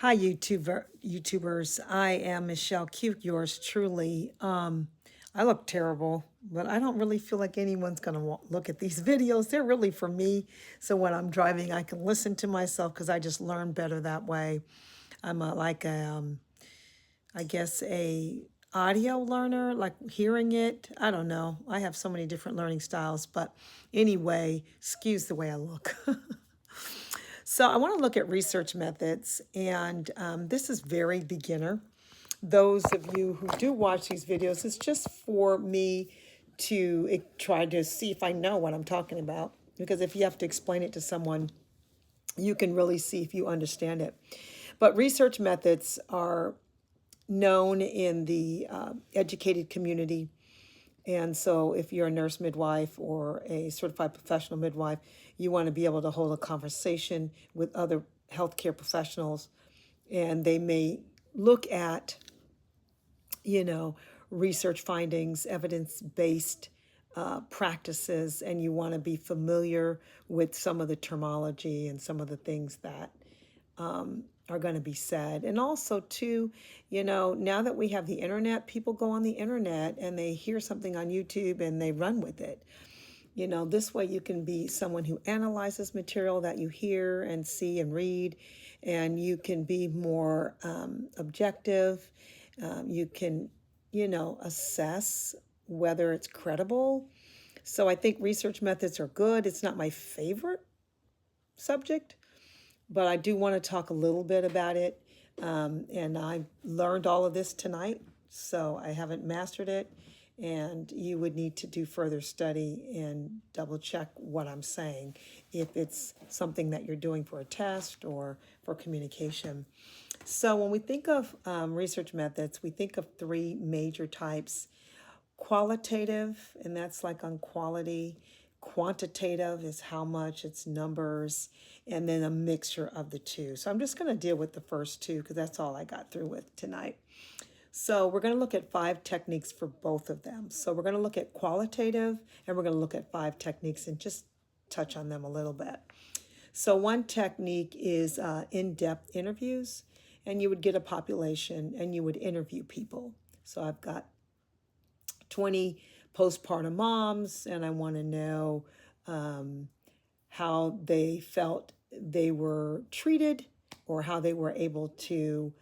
Hi, YouTubers. I am Michele Cuke, yours truly. I look terrible, but I don't really feel like anyone's going to look at these videos. They're really for me. So when I'm driving, I can listen to myself because I just learn better that way. I'm I guess a audio learner, like hearing it. I don't know. I have so many different learning styles, but anyway, excuse the way I look. So I want to look at research methods, and this is very beginner. Those of you who do watch these videos, it's just for me to try to see if I know what I'm talking about. Because if you have to explain it to someone, you can really see if you understand it. But research methods are known in the educated community. And so, if you're a nurse midwife or a certified professional midwife, you want to be able to hold a conversation with other healthcare professionals, and they may look at, you know, research findings, evidence based practices, and you want to be familiar with some of the terminology and some of the things that are going to be said. And also, too, now that we have the internet, people go on the internet and they hear something on YouTube and they run with it. This way you can be someone who analyzes material that you hear and see and read, and you can be more objective. You can, assess whether it's credible. So I think research methods are good. It's not my favorite subject, but I do want to talk a little bit about it. And I learned all of this tonight, so I haven't mastered it. And you would need to do further study and double check what I'm saying if it's something that you're doing for a test or for communication. So when we think of research methods, we think of three major types: qualitative, and that's like on quality. Quantitative is how much, it's numbers, and then a mixture of the two. So I'm just going to deal with the first two because that's all I got through with tonight. So we're going to look at 5 techniques for both of them. So we're going to look at qualitative, and we're going to look at 5 techniques and just touch on them a little bit. So one technique is in-depth interviews, and you would get a population and you would interview people. So I've got 20 postpartum moms, and I want to know how they felt they were treated or how they were able to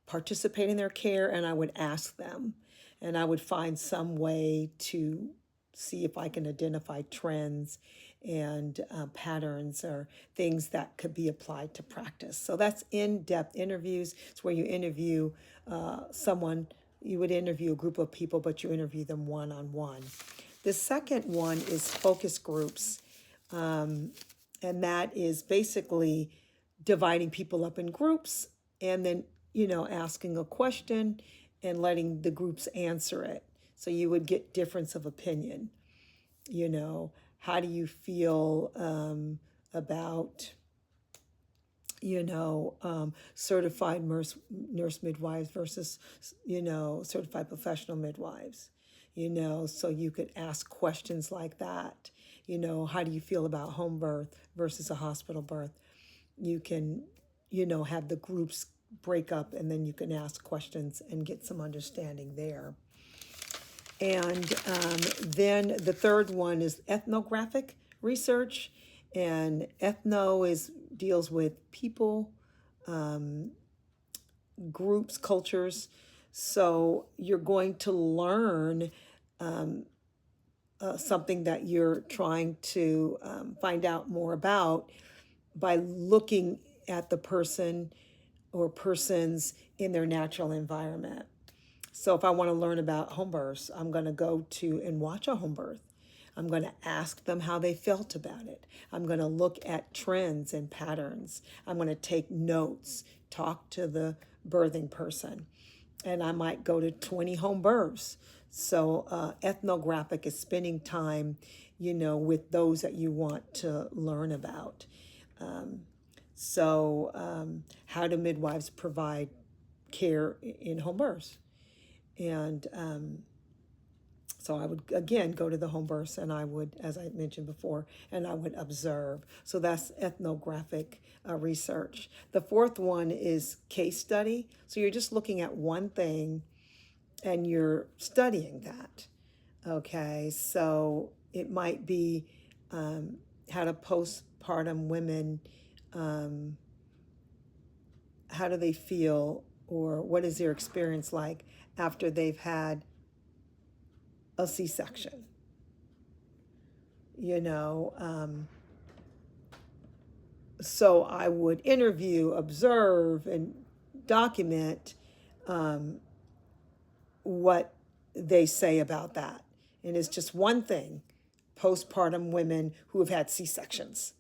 participate in their care. And I would ask them, and I would find some way to see if I can identify trends and patterns or things that could be applied to practice. So that's in-depth interviews. It's where you interview someone. You would interview a group of people, but you interview them one-on-one. The second one is focus groups, and that is basically dividing people up in groups and then, asking a question and letting the groups answer it. So you would get difference of opinion. How do you feel about, certified nurse midwives versus, certified professional midwives? So you could ask questions like that. How do you feel about home birth versus a hospital birth? You can, have the groups break up, and then you can ask questions and get some understanding there. And then the third one is ethnographic research, and deals with people, groups, cultures. So you're going to learn something that you're trying to find out more about by looking at the person or persons in their natural environment. So if I want to learn about home births, I'm going to go to and watch a home birth. I'm going to ask them how they felt about it. I'm going to look at trends and patterns. I'm going to take notes, talk to the birthing person, and I might go to 20 home births. So ethnographic is spending time, with those that you want to learn about. How do midwives provide care in home births? And So I would, again, go to the home births and I would, as I mentioned before, and I would observe. So that's ethnographic research. The fourth one is case study. So you're just looking at one thing and you're studying that. Okay, so it might be how do postpartum women, how do they feel, or what is their experience like after they've had a C-section? You know, so I would interview, observe, and document what they say about that. And it's just one thing, postpartum women who have had C-sections.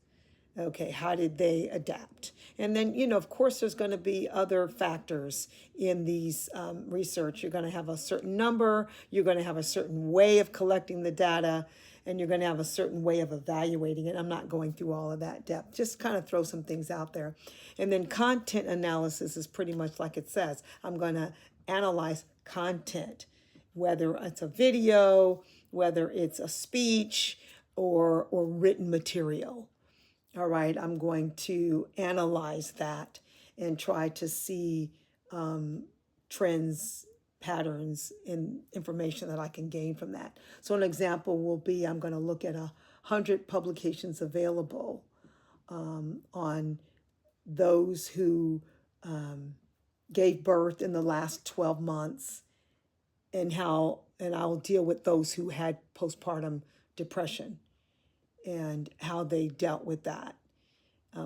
Okay, how did they adapt? And then, you know, of course, there's going to be other factors in these research. You're going to have a certain number, you're going to have a certain way of collecting the data, and you're going to have a certain way of evaluating it. I'm not going through all of that depth, just kind of throw some things out there. And then content analysis is pretty much like it says. I'm going to analyze content, whether it's a video, whether it's a speech, or written material. All right, I'm going to analyze that and try to see trends, patterns, and information that I can gain from that. So an example will be I'm going to look at 100 publications available on those who gave birth in the last 12 months and I'll deal with those who had postpartum depression and how they dealt with that.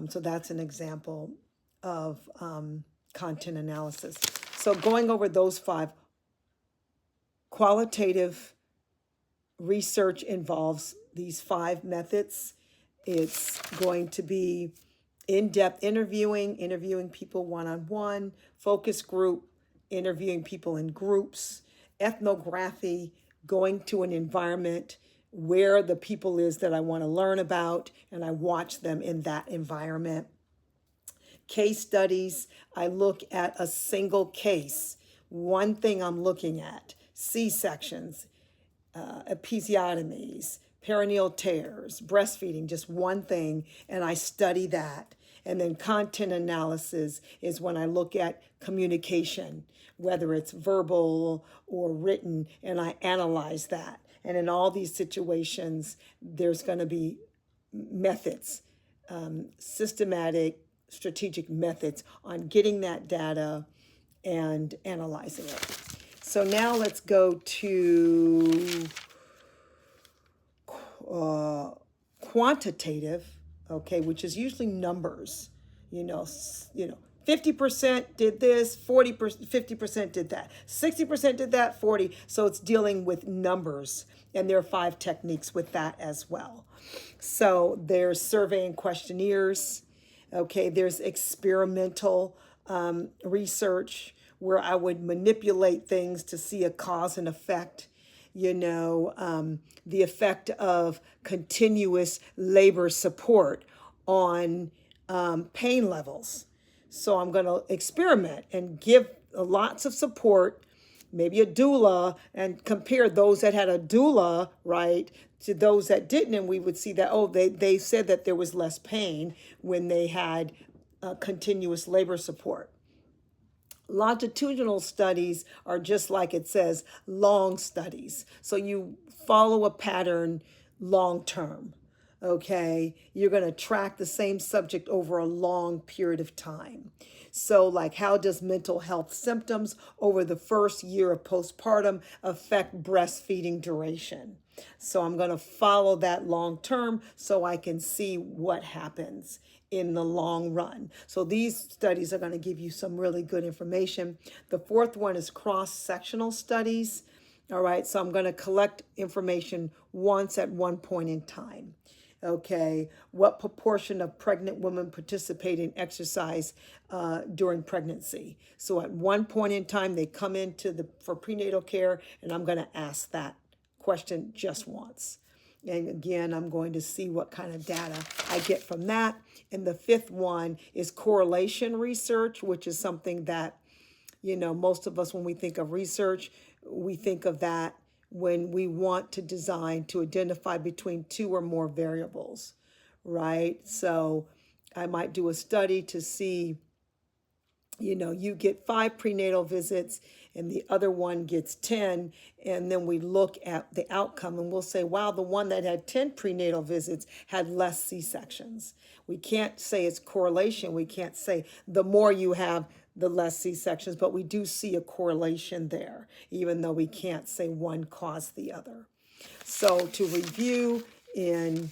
So that's an example of content analysis. So going over those 5, qualitative research involves these 5 methods. It's going to be in-depth interviewing people one-on-one, focus group, interviewing people in groups, ethnography, going to an environment where the people is that I want to learn about, and I watch them in that environment. Case studies, I look at a single case. One thing I'm looking at, C-sections, episiotomies, perineal tears, breastfeeding, just one thing, and I study that. And then content analysis is when I look at communication, whether it's verbal or written, and I analyze that. And in all these situations, there's going to be methods, systematic, strategic methods on getting that data and analyzing it. So now let's go to quantitative, okay, which is usually numbers. You know, 50% did this, 40%, 50% did that, 60% did that, 40. So it's dealing with numbers, and there are 5 techniques with that as well. So there's survey and questionnaires. Okay, there's experimental research where I would manipulate things to see a cause and effect. The effect of continuous labor support on pain levels. So I'm going to experiment and give lots of support, maybe a doula, and compare those that had a doula, right, to those that didn't. And we would see that, they said that there was less pain when they had continuous labor support. Longitudinal studies are just like it says, long studies. So you follow a pattern long term. Okay, you're going to track the same subject over a long period of time. So like, how does mental health symptoms over the first year of postpartum affect breastfeeding duration? So I'm going to follow that long term so I can see what happens in the long run. So these studies are going to give you some really good information. The fourth one is cross-sectional studies. All right, so I'm going to collect information once at one point in time. Okay, what proportion of pregnant women participate in exercise during pregnancy? So at one point in time, they come for prenatal care, and I'm going to ask that question just once. And again, I'm going to see what kind of data I get from that. And the fifth one is correlation research, which is something that, most of us, when we think of research, we think of that when we want to design to identify between two or more variables, right? So I might do a study to see, you get 5 prenatal visits and the other one gets 10. And then we look at the outcome and we'll say, wow, the one that had 10 prenatal visits had less C-sections. We can't say it's correlation. We can't say the more you have, the less C-sections, but we do see a correlation there, even though we can't say one caused the other. So to review, in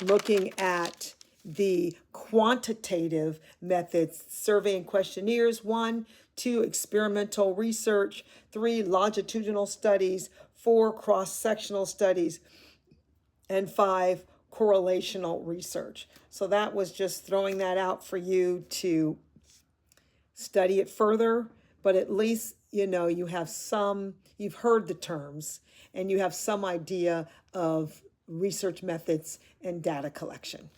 looking at the quantitative methods, survey and questionnaires, 1, 2, experimental research, 3, longitudinal studies, 4, cross-sectional studies, and 5, correlational research. So that was just throwing that out for you to study it further, but at least, you have you've heard the terms and you have some idea of research methods and data collection.